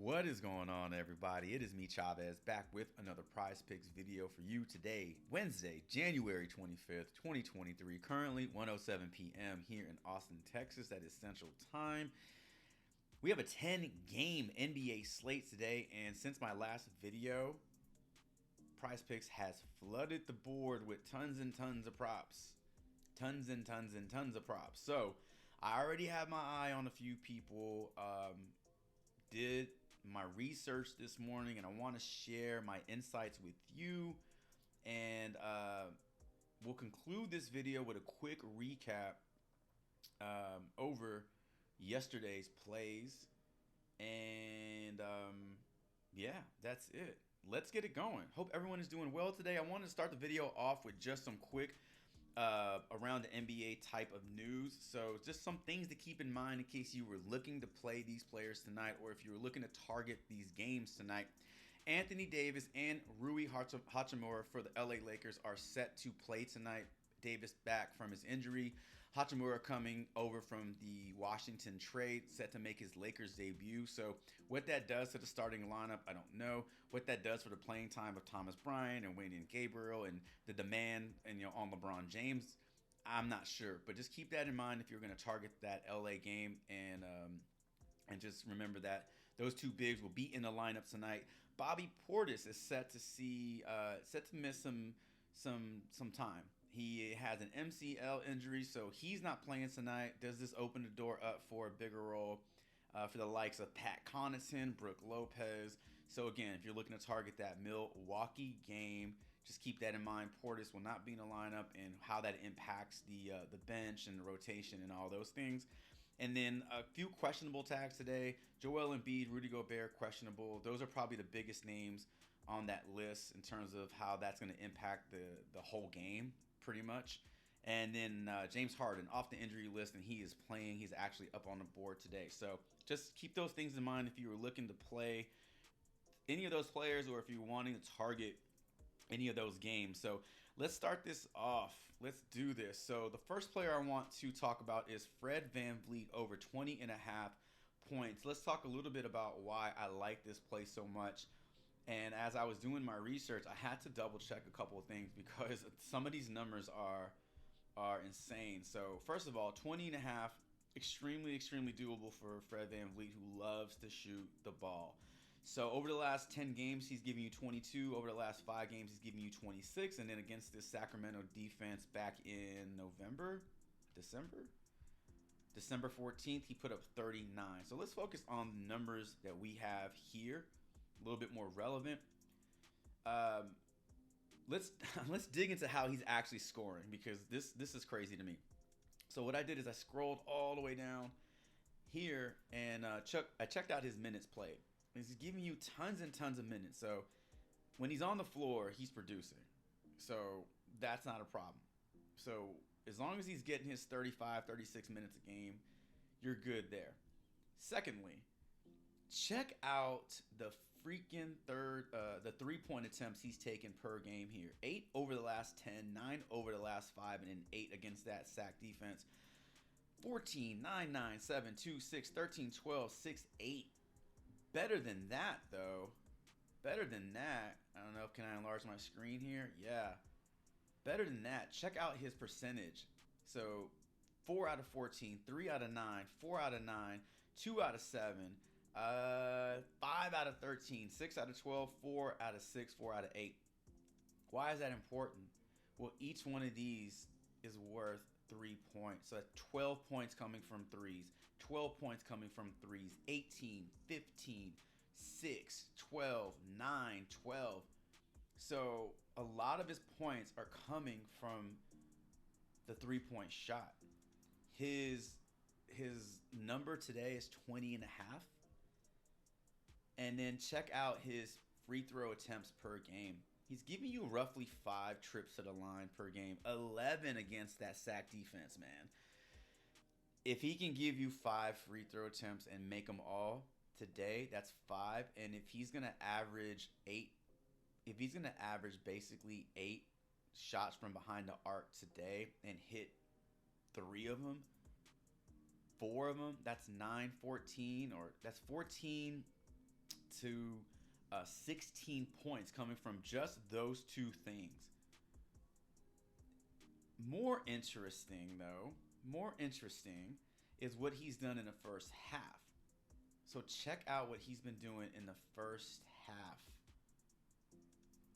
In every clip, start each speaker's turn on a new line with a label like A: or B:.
A: What is going on, everybody? It is me, Chavez, back with another Prize Picks video for you today, Wednesday, January 25th, 2023. Currently 1:07 p.m. here in Austin, Texas. That is Central Time. We have a 10-game NBA slate today, and since my last video, Prize Picks has flooded the board with tons and tons of props. Tons and tons and tons of props. So I already have my eye on a few people. Did my research this morning, and I want to share my insights with you. And we'll conclude this video with a quick recap over yesterday's plays. And yeah, that's it. Let's get it going. Hope everyone is doing well today. I wanted to start the video off with just some quick around the NBA type of news. So just some things to keep in mind in case you were looking to play these players tonight, or if you were looking to target these games tonight. Anthony Davis and Rui Hachimura for the LA Lakers are set to play tonight. Davis back from his injury. Hachimura coming over from the Washington trade, set to make his Lakers debut. So what that does to the starting lineup, I don't know. What that does for the playing time of Thomas Bryant and Wayne and Gabriel and the demand on LeBron James, I'm not sure. But just keep that in mind if you're going to target that LA game, and just remember that those two bigs will be in the lineup tonight. Bobby Portis is set to miss some time. He has an MCL injury, so he's not playing tonight. Does this open the door up for a bigger role for the likes of Pat Connaughton, Brook Lopez? So again, if you're looking to target that Milwaukee game, just keep that in mind. Portis will not be in the lineup, and how that impacts the bench and the rotation and all those things. And then a few questionable tags today. Joel Embiid, Rudy Gobert, questionable. Those are probably the biggest names on that list in terms of how that's going to impact the whole game, pretty much. And then James Harden off the injury list, and he is playing. He's actually up on the board today. So just keep those things in mind if you were looking to play any of those players, or if you're wanting to target any of those games. So let's start this off. Let's do this. So the first player I want to talk about is Fred VanVleet over 20.5 points. Let's talk a little bit about why I like this play so much. And as I was doing my research, I had to double check a couple of things because some of these numbers are insane. So first of all, 20.5, extremely doable for Fred VanVleet, who loves to shoot the ball. So over the last 10 games, he's giving you 22. Over the last 5 games, he's giving you 26. And then against this Sacramento defense back in December 14th, he put up 39. So let's focus on the numbers that we have here, a little bit more relevant. Let's dig into how he's actually scoring, because this is crazy to me. So what I did is I scrolled all the way down here, and I checked out his minutes played. He's giving you tons and tons of minutes. So when he's on the floor, he's producing. So that's not a problem. So as long as he's getting his 35, 36 minutes a game, you're good there. Secondly, check out the freaking the 3-point attempts he's taken per game here. 8 over the last 10, 9 over the last 5, and then 8 against that sack defense. 14, 9, 9, 7, 2, 6, 13, 12, 6, 8. Better than that, though. Better than that. I don't know. Can I enlarge my screen here? Yeah. Better than that. Check out his percentage. So 4 out of 14, 3 out of 9, 4 out of 9, 2 out of 7, 5 out of 13, 6 out of 12, 4 out of 6, 4 out of 8. Why is that important? Well, each one of these is worth 3 points. So 12 points coming from threes, 12 points coming from threes, 18, 15, 6, 12, 9, 12. So a lot of his points are coming from the 3-point shot. His number today is 20.5. And then check out his free throw attempts per game. He's giving you roughly 5 trips to the line per game. 11 against that sack defense, man. If he can give you 5 free throw attempts and make them all today, that's 5. And if he's going to average basically 8 shots from behind the arc today and hit 3 of them, 4 of them, that's 9, 14, or that's 14, to 16 points coming from just those two things. More interesting, though, is what he's done in the first half. So check out what he's been doing in the first half.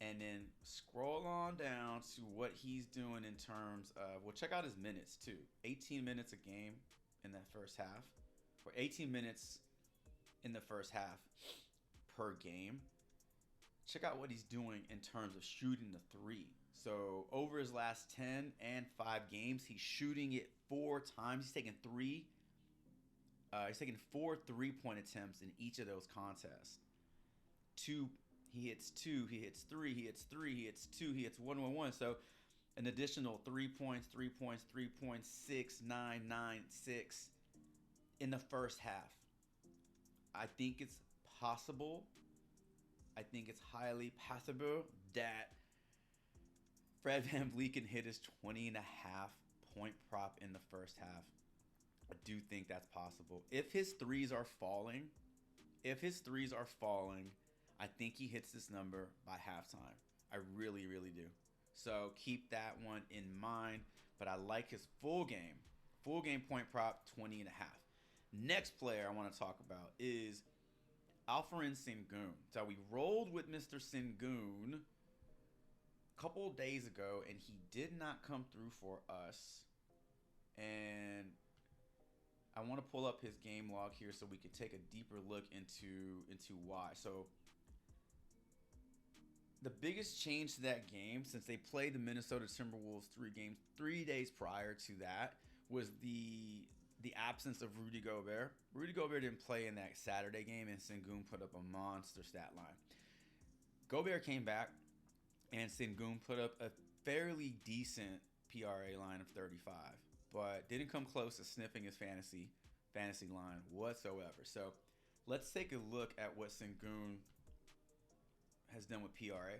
A: And then scroll on down to what he's doing in terms of, well, check out his minutes too. 18 minutes a game in that first half. Or 18 minutes in the first half per game. Check out what he's doing in terms of shooting the three. So over his last 10 and 5 games, he's shooting it 4 times. He's taken 4 3-point attempts in each of those contests. He hits 2, he hits 3, he hits 3, he hits 2, he hits 1. So an additional 3 points, 3 points, 3 points, 6, 9, 9, 6 in the first half. I think it's possible. I think it's highly possible that Fred VanVleet can hit his 20.5 point prop in the first half. I do think that's possible. If his threes are falling, I think he hits this number by halftime. I really, really do. So keep that one in mind. But I like his full game point prop, 20.5. Next player I want to talk about is Alperen Sengun. So we rolled with Mr. Sengun a couple days ago, and he did not come through for us. And I want to pull up his game log here so we can take a deeper look into why. So the biggest change to that game, since they played the Minnesota Timberwolves 3 days prior to that, was the absence of Rudy Gobert. Rudy Gobert didn't play in that Saturday game, and Sengun put up a monster stat line. Gobert came back, and Sengun put up a fairly decent PRA line of 35, but didn't come close to sniffing his fantasy line whatsoever. So let's take a look at what Sengun has done with PRA,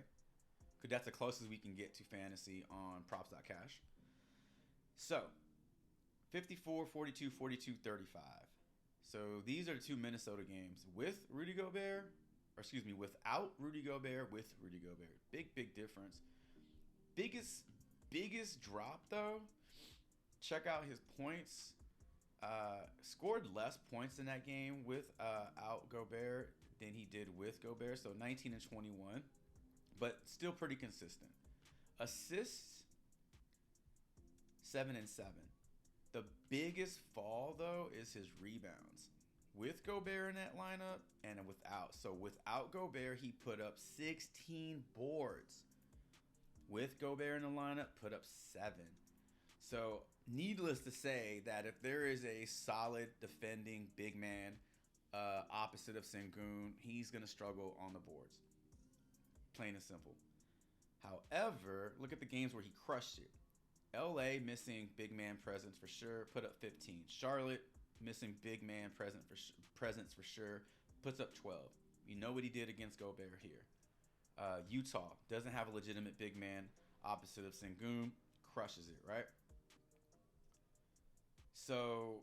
A: because that's the closest we can get to fantasy on props.cash. So 54, 42, 42, 35. So these are the 2 Minnesota games with Rudy Gobert, or excuse me, without Rudy Gobert, with Rudy Gobert. Big difference. Biggest drop though, check out his points. Scored less points in that game without Gobert than he did with Gobert. So 19 and 21, but still pretty consistent. Assists, 7 and 7. The biggest fall, though, is his rebounds. With Gobert in that lineup and without. So without Gobert, he put up 16 boards. With Gobert in the lineup, put up 7. So needless to say that if there is a solid defending big man opposite of Sengun, he's going to struggle on the boards. Plain and simple. However, look at the games where he crushed it. LA missing big man presence for sure, put up 15. Charlotte missing big man presence for sure, puts up 12. You know what he did against Gobert here. Utah doesn't have a legitimate big man opposite of Sengun, crushes it, right? So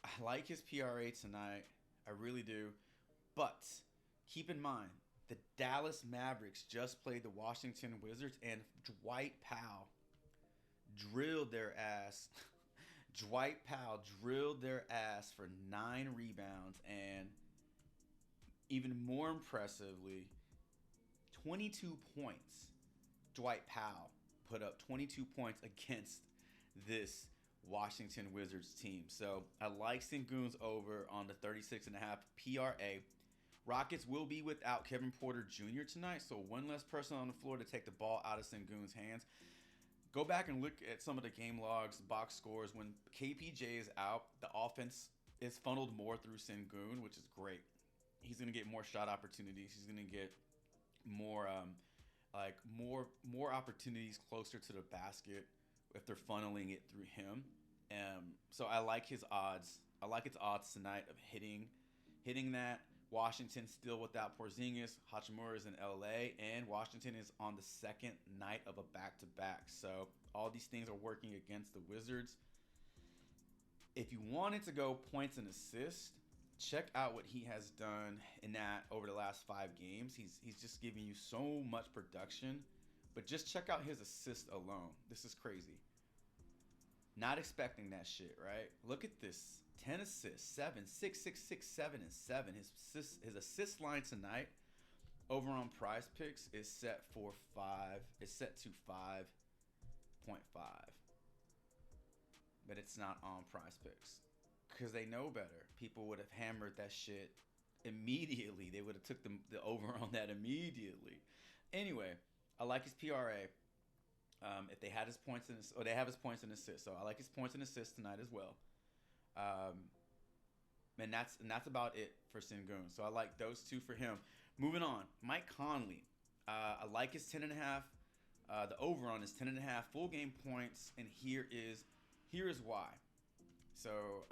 A: I like his PRA tonight. I really do. But keep in mind, the Dallas Mavericks just played the Washington Wizards, and Dwight Powell drilled their ass. Dwight Powell drilled their ass for 9 rebounds, and even more impressively, 22 points. Dwight Powell put up 22 points against this Washington Wizards team. So I like Sengun's over on the 36.5 PRA. Rockets will be without Kevin Porter Jr. tonight, so one less person on the floor to take the ball out of Sengun's hands. Go back and look at some of the game logs, box scores. When KPJ is out, the offense is funneled more through Sengun, which is great. He's going to get more shot opportunities. He's going to get more opportunities closer to the basket if they're funneling it through him. So I like his odds. I like its odds tonight of hitting that. Washington still without Porzingis. Hachimura is in LA, and Washington is on the second night of a back-to-back. So all these things are working against the Wizards. If you wanted to go points and assists, check out what he has done in that over the last 5 games. He's just giving you so much production, but just check out his assist alone. This is crazy. Not expecting that shit, right? Look at this: 10 assists, 7, 6, 6, 6, 7, and 7. His assist line tonight over on Prize Picks is set for 5. It's set to 5.5, but it's not on Prize Picks because they know better. People would have hammered that shit immediately. They would have took the over on that immediately. Anyway, I like his PRA. If they had his points in this, or they have his points and assists, so I like his points and assists tonight as well. And that's about it for Sengun. So I like those two for him. Moving on, Mike Conley. I like his 10.5. The over on is 10.5 full game points, and here is why. So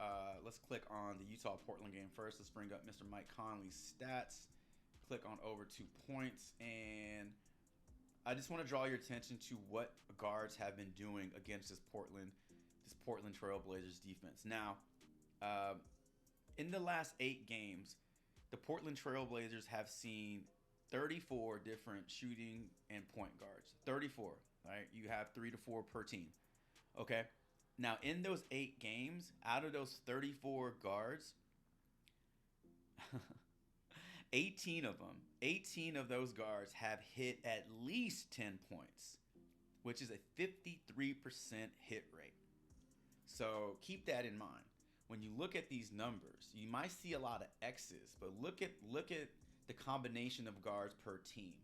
A: let's click on the Utah Portland game first. Let's bring up Mr. Mike Conley's stats. Click on over 2 points, and I just want to draw your attention to what guards have been doing against this Portland Trailblazers defense. Now, in the last 8 games, the Portland Trailblazers have seen 34 different shooting and point guards. 34, right? You have 3 to 4 per team. Okay? Now, in those 8 games, out of those 34 guards, 18 of those guards have hit at least 10 points, which is a 53% hit rate. So keep that in mind. When you look at these numbers, you might see a lot of X's, but look at the combination of guards per team.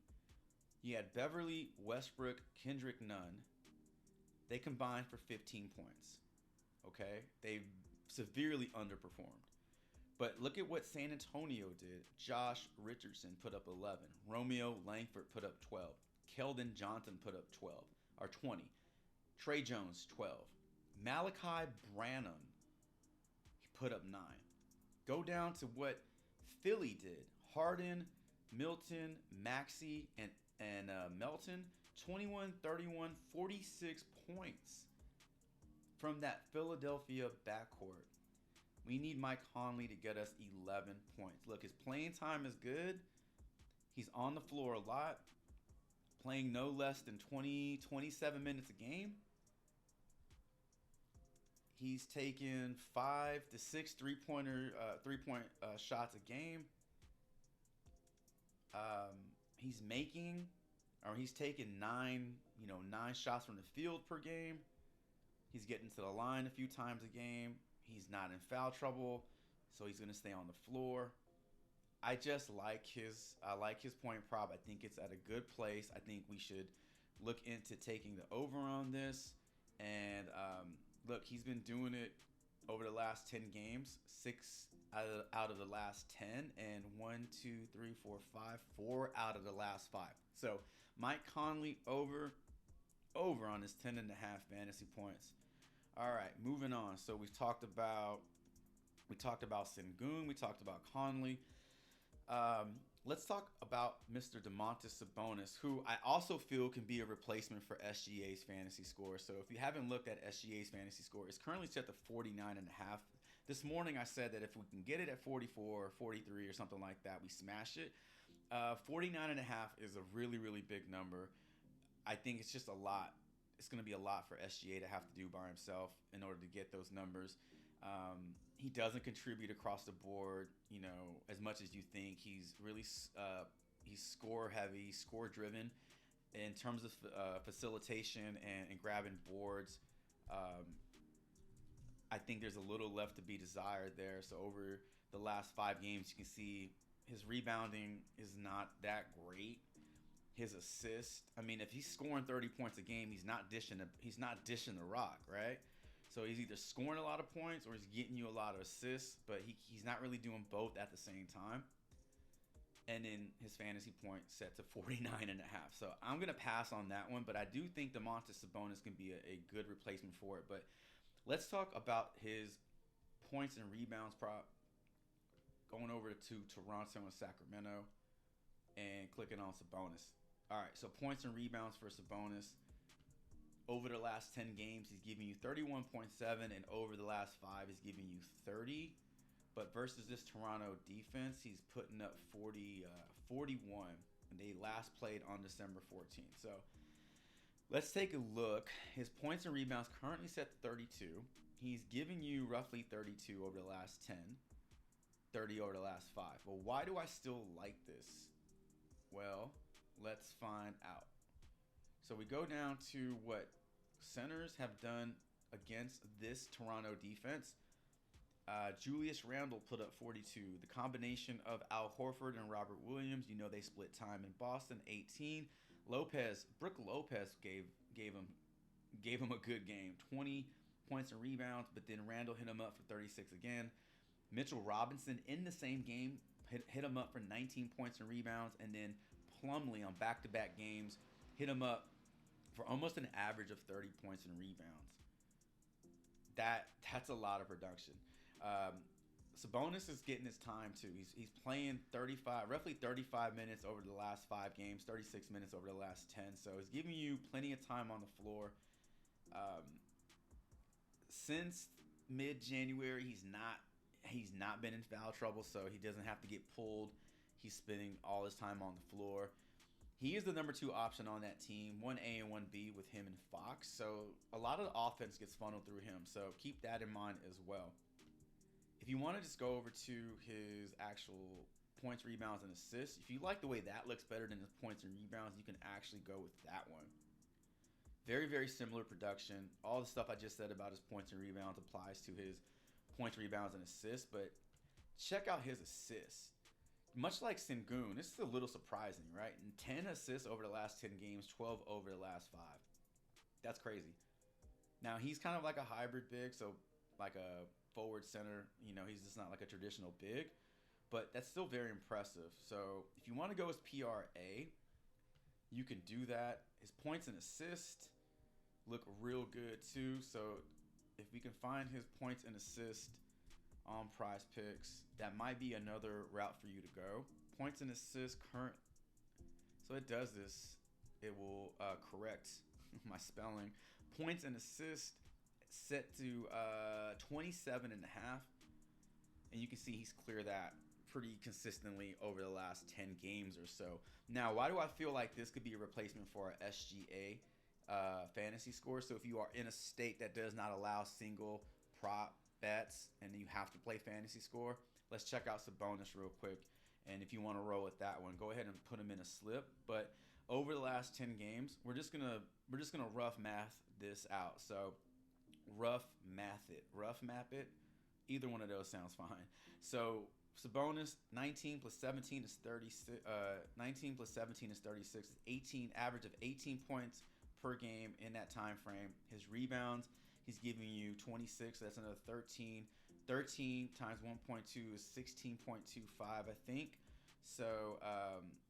A: You had Beverly, Westbrook, Kendrick Nunn. They combined for 15 points. Okay? They severely underperformed. But look at what San Antonio did. Josh Richardson put up 11. Romeo Langford put up 12. Keldon Johnson put up 20. Trey Jones, 12. Malachi Branham, he put up 9. Go down to what Philly did. Harden, Milton, Maxey, and Melton, 21, 31, 46 points from that Philadelphia backcourt. We need Mike Conley to get us 11 points. Look, his playing time is good. He's on the floor a lot, playing no less than 27 minutes a game. He's taking 5 to 6 three-point shots a game. He's taking 9 shots from the field per game. He's getting to the line a few times a game. He's not in foul trouble, so he's going to stay on the floor. I just like his point prop. I think it's at a good place. I think we should look into taking the over on this. And look, he's been doing it over the last 10 games, 6 out of the last 10, and 4 out of the last 5. So Mike Conley over on his 10.5 fantasy points. All right, moving on. So we talked about Sengun, we talked about Conley. Let's talk about Mr. Domantas Sabonis, who I also feel can be a replacement for SGA's fantasy score. So if you haven't looked at SGA's fantasy score, it's currently set to 49.5. This morning I said that if we can get it at 44 or 43 or something like that, we smash it. 49.5 is a really, really big number. I think it's just a lot. It's going to be a lot for SGA to have to do by himself in order to get those numbers. He doesn't contribute across the board, as much as you think. He's really he's score heavy, score driven in terms of facilitation and grabbing boards. I think there's a little left to be desired there. So over the last 5 games, you can see his rebounding is not that great. His assist, if he's scoring 30 points a game, he's not dishing the rock, right? So he's either scoring a lot of points or he's getting you a lot of assists, but he's not really doing both at the same time. And then his fantasy point set to 49.5. So I'm going to pass on that one, but I do think Domantas Sabonis can be a good replacement for it. But let's talk about his points and rebounds prop. Going over to Toronto and Sacramento and clicking on Sabonis. All right, so points and rebounds for Sabonis. Over the last 10 games, he's giving you 31.7, and over the last 5, he's giving you 30. But versus this Toronto defense, he's putting up 41, and they last played on December 14th. So let's take a look. His points and rebounds currently set 32. He's giving you roughly 32 over the last 10, 30 over the last 5. Well, why do I still like this? Well, let's find out. So we go down to what centers have done against this Toronto defense. Julius Randle put up 42. The combination of Al Horford and Robert Williams, they split time in Boston, 18. Brook Lopez gave him a good game, 20 points and rebounds, but then Randle hit him up for 36 again. Mitchell Robinson in the same game hit him up for 19 points and rebounds, and then Plumlee on back-to-back games hit him up for almost an average of 30 points and rebounds. That's a lot of production. Sabonis is getting his time too. He's playing roughly 35 minutes over the last 5 games, 36 minutes over the last 10. So he's giving you plenty of time on the floor. Since mid-January, he's not been in foul trouble, so he doesn't have to get pulled. He's spending all his time on the floor. He is the number 2 option on that team, 1A and 1B with him and Fox. So a lot of the offense gets funneled through him. So keep that in mind as well. If you want to just go over to his actual points, rebounds, and assists, if you like the way that looks better than his points and rebounds, you can actually go with that one. Very, very similar production. All the stuff I just said about his points and rebounds applies to his points, rebounds, and assists, but check out his assists. Much like Sengun, this is a little surprising, right? And 10 assists over the last 10 games, 12 over the last 5. That's crazy. Now, he's kind of like a hybrid big, so like a forward center. He's just not like a traditional big, but that's still very impressive. So if you want to go as PRA, you can do that. His points and assists look real good too. So if we can find his points and assists on Prizepicks, that might be another route for you to go. Points and assists current. So it does this. It will correct my spelling. Points and assists set to 27.5, and you can see he's cleared that pretty consistently over the last 10 games or so. Now, why do I feel like this could be a replacement for our SGA fantasy score? So if you are in a state that does not allow single prop bets and you have to play fantasy score, let's check out Sabonis real quick. And if you want to roll with that one, go ahead and put him in a slip. But over the last 10 games, we're just gonna rough math this out. So rough map it. Either one of those sounds fine. So Sabonis, 19 plus 17 is 36. 19 plus 17 is 36. 18 average of 18 points per game in that time frame. His rebounds, he's giving you 26. So that's another 13. 13 times 1.2 is 16.25, I think. So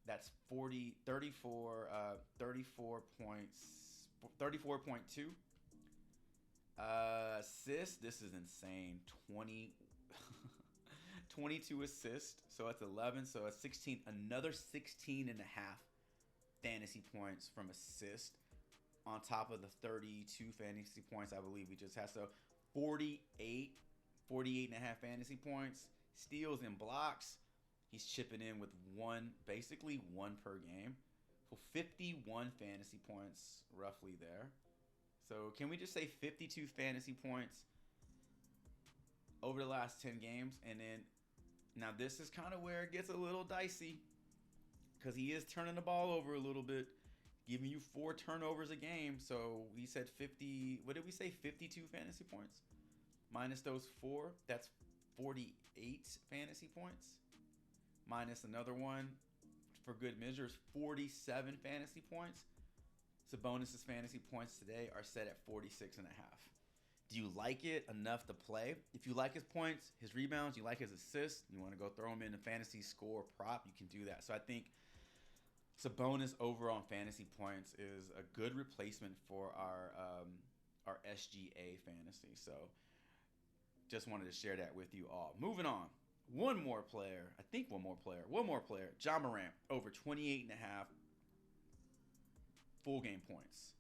A: that's 34 points, 34.2. Assists, this is insane. 22 assists, so it's 11, so it's 16, another 16 and a half fantasy points from assist on top of the 32 fantasy points I believe we just had. So 48 and a half fantasy points. Steals and blocks, he's chipping in with basically one per game. So 51 fantasy points roughly there. So can we just say 52 fantasy points over the last 10 games? And then, now this is kind of where it gets a little dicey, because he is turning the ball over a little bit, giving you 4 turnovers a game. So we said 50, what did we say, 52 fantasy points? Minus those 4, that's 48 fantasy points. Minus another one, for good measure, is 47 fantasy points. Sabonis' fantasy points today are set at 46 and a half. Do you like it enough to play? If you like his points, his rebounds, you like his assists, you want to go throw him in a fantasy score prop, you can do that. So I think Sabonis over on fantasy points is a good replacement for our SGA fantasy. So just wanted to share that with you all. Moving on. One more player. Ja Morant over 28 and a half full game points.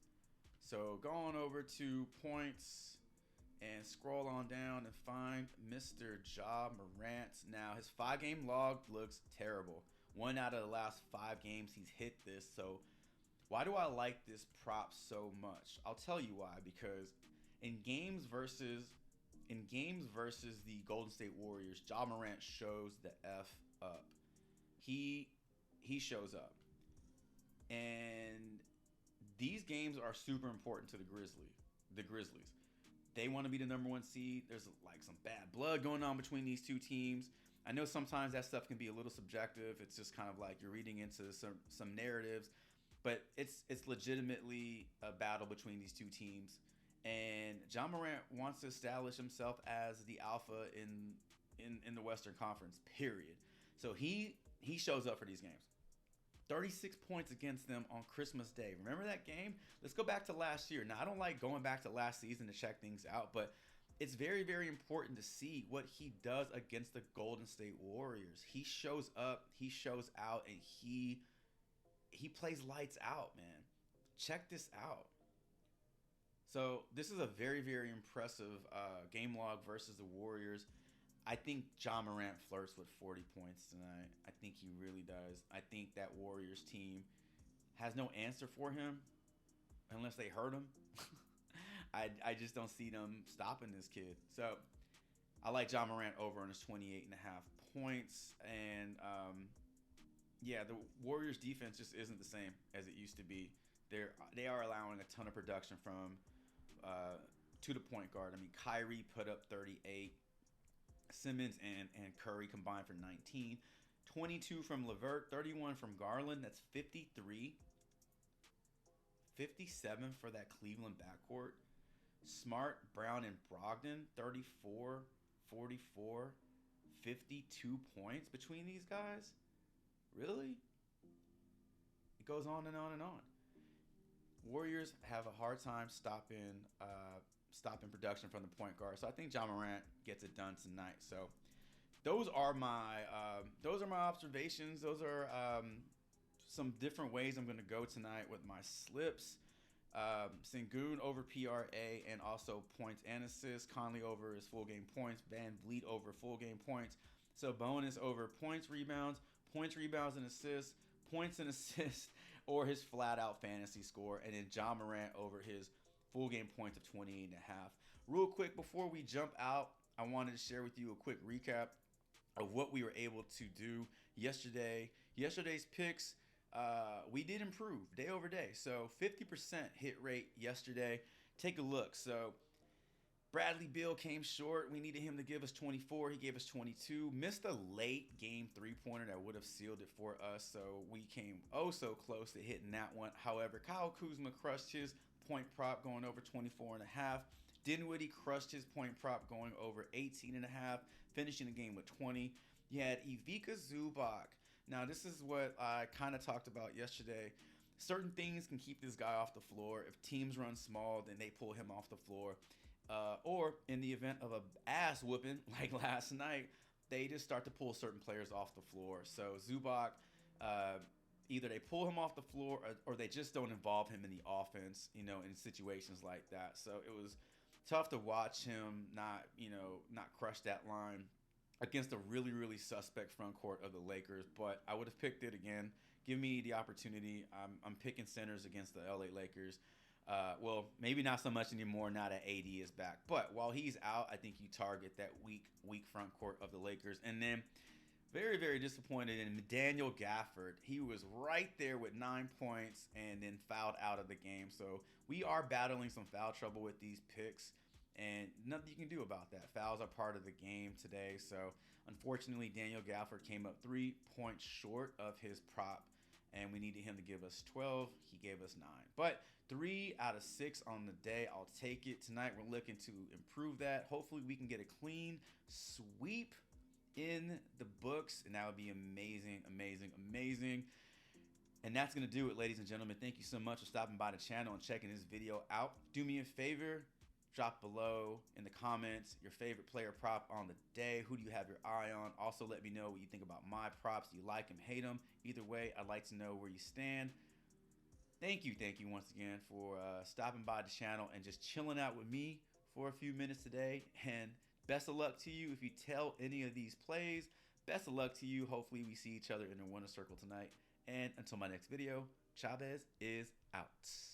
A: So going over to points and scroll on down and find Mr. Ja Morant. Now, his 5-game log looks terrible. 1 out of the last 5 games he's hit this. So, why do I like this prop so much? I'll tell you why. Because in games versus the Golden State Warriors, Ja Morant shows the F up. He shows up. And these games are super important to the Grizzlies. They want to be the number 1 seed. There's like some bad blood going on between these two teams. I know sometimes that stuff can be a little subjective. It's just kind of like you're reading into some narratives, but it's legitimately a battle between these two teams. And Ja Morant wants to establish himself as the alpha in the Western Conference, period. So he shows up for these games. 36 points against them on Christmas Day. Remember that game? Let's go back to last year. Now, I don't like going back to last season to check things out, but it's very, very important to see what he does against the Golden State Warriors. He shows up, he shows out, and he plays lights out, man. Check this out. So this is a very, very impressive game log versus the Warriors. I think Ja Morant flirts with 40 points tonight. I think he really does. I think that Warriors team has no answer for him unless they hurt him. I just don't see them stopping this kid. So I like Ja Morant over on his 28.5 points. And the Warriors defense just isn't the same as it used to be. They are allowing a ton of production from to the point guard. I mean, Kyrie put up 38. Simmons and Curry combined for 19. 22 from LeVert, 31 from Garland. That's 53. 57 for that Cleveland backcourt. Smart, Brown, and Brogdon, 34, 44, 52 points between these guys? Really? It goes on and on and on. Warriors have a hard time stopping production from the point guard. So I think Ja Morant gets it done tonight. So those are my observations. Those are some different ways I'm going to go tonight with my slips. Sengun over PRA and also points and assists. Conley over his full game points. Van Vliet over full game points. So bonus over points, rebounds, and assists, points and assists, or his flat out fantasy score. And then Ja Morant over his full game points of 28.5. Real quick, before we jump out, I wanted to share with you a quick recap of what we were able to do yesterday. Yesterday's picks, we did improve day over day. So 50% hit rate yesterday. Take a look. So Bradley Beal came short. We needed him to give us 24. He gave us 22. Missed a late game 3-pointer that would have sealed it for us. So we came oh so close to hitting that one. However, Kyle Kuzma crushed his point prop going over 24.5. Dinwiddie crushed his point prop going over 18.5, finishing the game with 20. You had Ivica Zubac. Now, this is what I kind of talked about yesterday. Certain things can keep this guy off the floor. If teams run small, then they pull him off the floor. Or in the event of a ass whooping like last night, they just start to pull certain players off the floor. So Zubac, either they pull him off the floor or they just don't involve him in the offense, in situations like that. So it was tough to watch him not crush that line against a really, really suspect front court of the Lakers. But I would have picked it again. Give me the opportunity. I'm picking centers against the LA Lakers. Well, maybe not so much anymore now that AD is back. But while he's out, I think you target that weak front court of the Lakers. And then very, very disappointed in Daniel Gafford. He was right there with 9 points and then fouled out of the game. So we are battling some foul trouble with these picks, and nothing you can do about that. Fouls are part of the game today. So unfortunately, Daniel Gafford came up 3 points short of his prop, and we needed him to give us 12. He gave us 9. But 3 out of 6 on the day. I'll take it. Tonight we're looking to improve that. Hopefully we can get a clean sweep in the books, and that would be amazing, amazing, amazing. And that's going to do it, ladies and gentlemen. Thank you so much for stopping by the channel and checking this video out. Do me a favor, drop below in the comments your favorite player prop on the day. Who do you have your eye on? Also, let me know what you think about my props. Do you like them, hate them? Either way, I'd like to know where you stand. Thank you once again for stopping by the channel and just chilling out with me for a few minutes today. And best of luck to you if you tell any of these plays. Best of luck to you. Hopefully, we see each other in the winner circle tonight. And until my next video, Chavez is out.